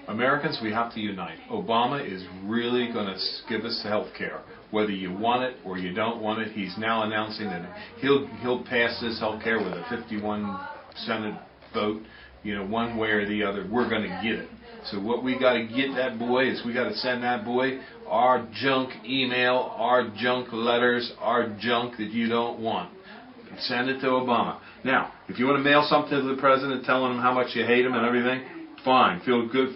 Americans, we have to unite. Obama is really going to give us health care. Whether you want it or you don't want it, he's now announcing that he'll pass this health care with a 51 Senate vote. You know, one way or the other, we're going to get it. So what we got to get that boy is we got to send that boy our junk email, our junk letters, our junk that you don't want. Send it to Obama. Now, if you want to mail something to the president telling him how much you hate him and everything, fine. Feel good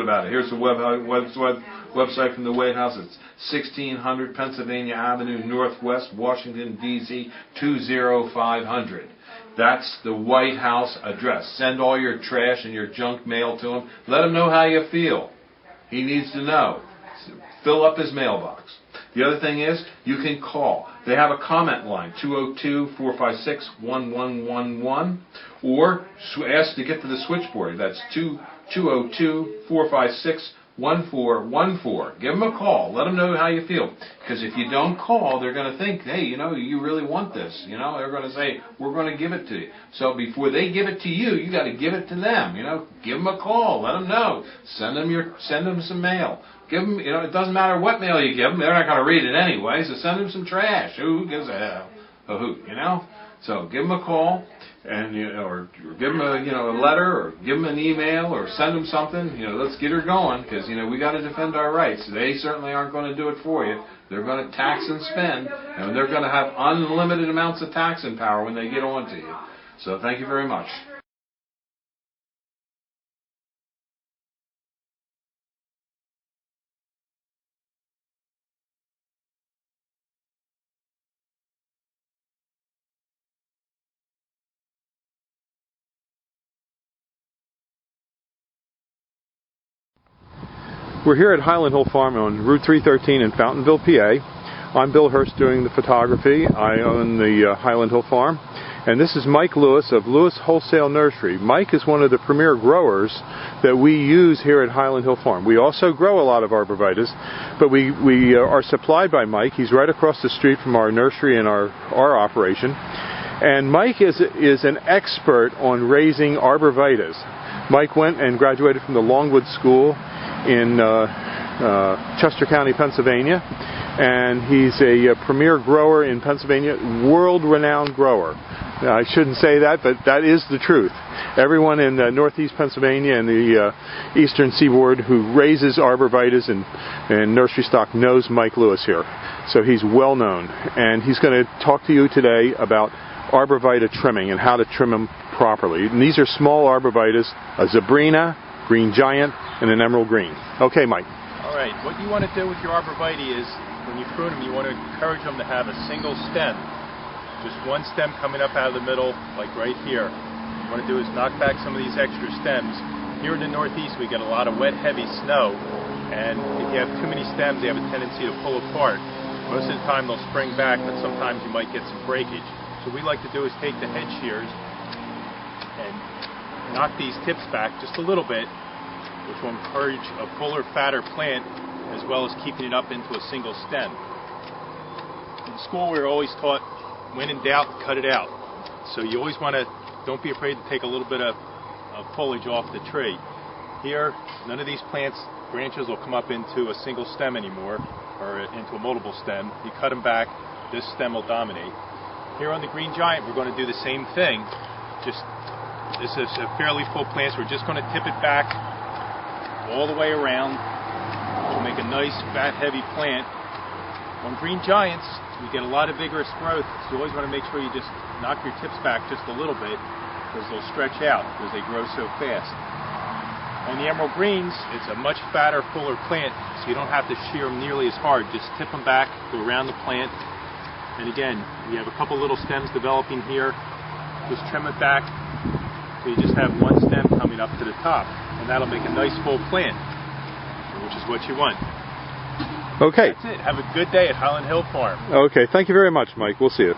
about it. Here's the website from the White House. It's 1600 Pennsylvania Avenue Northwest, Washington, D.C. 20500. That's the White House address. Send all your trash and your junk mail to him. Let him know how you feel. He needs to know. Fill up his mailbox. The other thing is, you can call. They have a comment line, 202-456-1111, or ask to get to the switchboard. That's 202-456-1414. Give them a call. Let them know how you feel. Because if you don't call, they're going to think, hey, you know, you really want this. You know, they're going to say, we're going to give it to you. So before they give it to you, you got to give it to them. You know, give them a call. Let them know. Send them some mail. Give them, you know, it doesn't matter what mail you give them. They're not going to read it anyway. So send them some trash. Who gives a hoot, you know? So give them a call, and or give them a letter, or give them an email, or send them something. You know, let's get her going, because we got to defend our rights. They certainly aren't going to do it for you. They're going to tax and spend, and they're going to have unlimited amounts of taxing power when they get on to you. So thank you very much. We're here at Highland Hill Farm on Route 313 in Fountainville, PA. I'm Bill Hurst doing the photography. I own the Highland Hill Farm. And this is Mike Lewis of Lewis Wholesale Nursery. Mike is one of the premier growers that we use here at Highland Hill Farm. We also grow a lot of arborvitaes, but we are supplied by Mike. He's right across the street from our nursery and our operation. And Mike is an expert on raising arborvitaes. Mike went and graduated from the Longwood School in Chester County, Pennsylvania, and he's a premier grower in Pennsylvania, world-renowned grower. I shouldn't say that, but that is the truth. Everyone in northeast Pennsylvania and the eastern seaboard who raises arborvitaes and nursery stock knows Mike Lewis here. So he's well known, and he's going to talk to you today about arborvitae trimming and how to trim them properly. And these are small arborvitaes, a Zabrina, green giant, and an emerald green. Okay, Mike. All right, what you want to do with your arborvitae is, when you prune them, you want to encourage them to have a single stem. Just one stem coming up out of the middle, like right here. What you want to do is knock back some of these extra stems. Here in the Northeast, we get a lot of wet, heavy snow, and if you have too many stems, they have a tendency to pull apart. Most of the time, they'll spring back, but sometimes you might get some breakage. So what we like to do is take the head shears and knock these tips back just a little bit, which will encourage a fuller, fatter plant, as well as keeping it up into a single stem. In school, we were always taught, when in doubt, cut it out. So you always want to, don't be afraid to take a little bit of foliage off the tree. Here, none of these plants, branches will come up into a single stem anymore, or into a multiple stem. You cut them back, this stem will dominate. Here on the green giant, we're going to do the same thing. This is a fairly full plant, so we're just going to tip it back all the way around, which will make a nice, fat, heavy plant. On green giants, we get a lot of vigorous growth, so you always want to make sure you just knock your tips back just a little bit, because they'll stretch out, because they grow so fast. On the emerald greens, it's a much fatter, fuller plant, so you don't have to shear them nearly as hard. Just tip them back, go around the plant, and again, we have a couple little stems developing here. Just trim it back, so you just have one stem coming up to the top, and that'll make a nice full plant, which is what you want. Okay. That's it. Have a good day at Highland Hill Farm. Okay, thank you very much, Mike. We'll see you.